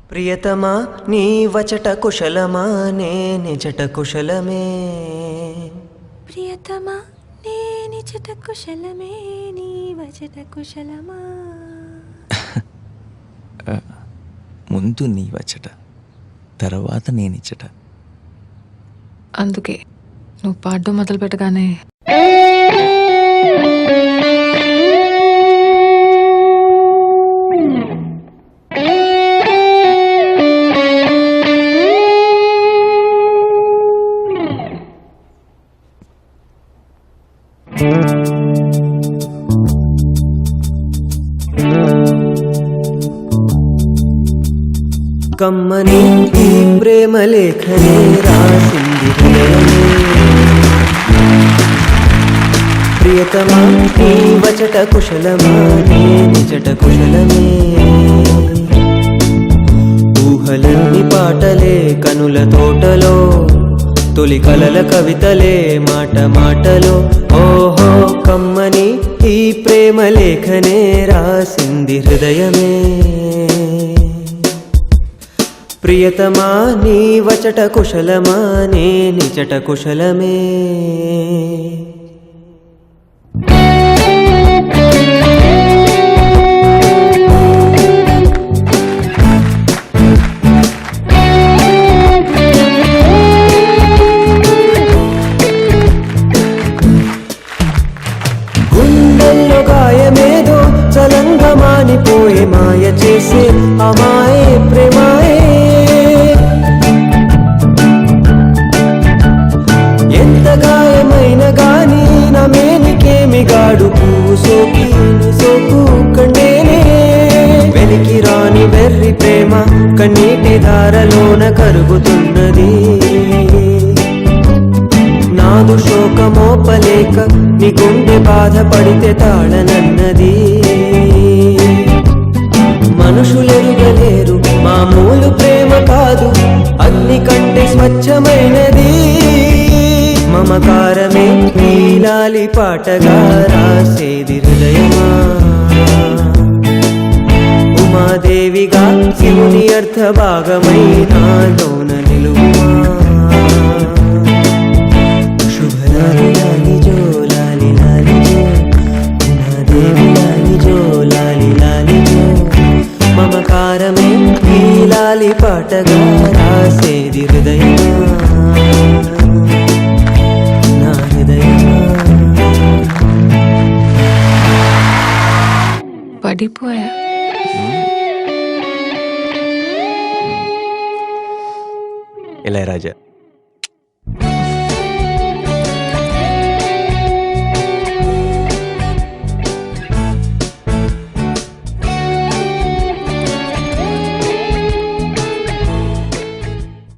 ప్రియతమా నీ వచట కుశలమా నే నిజట కుశలమే ప్రియతమా నే నిజట కుశలమే నీ వచట కుశలమా ముందు నీ వచట తర్వాత నేనిచ్చట. అందుకే నువ్వు పాడడం మొదలు పెట్టగానే కమ్మని ఈ ప్రేమ లేఖనే రాసింది హృదయమే. ప్రియతమా నీ వచట కుశలమా నే నిజట కుశలమే. ఊహలన్నీ పాటలే కనుల తోటలో, తొలి కలల కవితలే మాట మాటలో. ఓహో కమ్మని ఈ ప్రేమ లేఖనే రాసింది హృదయమే. ప్రియతమా నీ వచట కుశలమా నే నిజట కుశలమే. గుండెల్లో గాయమేదో చలంగా మానిపోయే మాయ చేసే అమాయే ప్రేమాయే. ఎంత గాయమైన గాని నా మేనికేమి గాడు పువ్వు సోకి సోకు కండేనే. వెలికి రాని వెర్రి ప్రేమ కన్నీటి ధారలోన కరుగుతున్నది. నాదు శోకమోపలేక నీ గుండె బాధపడితే తాళనన్నది. మనుషులెరుగలేరు మామూలు ప్రేమ కాదు, అగ్ని కంటే స్వచ్ఛమైనది. మమకారమే నీలాలి పాటగా రాసేది హృదయమా. ఉమాదేవిగా శివుని అర్థ భాగమై నాలోన నిలువుమా. శుభలాలి లాలి జో లాలి లాలి జో, ఉమాదేవి లాలి జో లాలి లాలి జో. మమకారమే నీలాలి పాటగా రాసేది హృదయమా. పడిపోయా. ఇళయరాజా.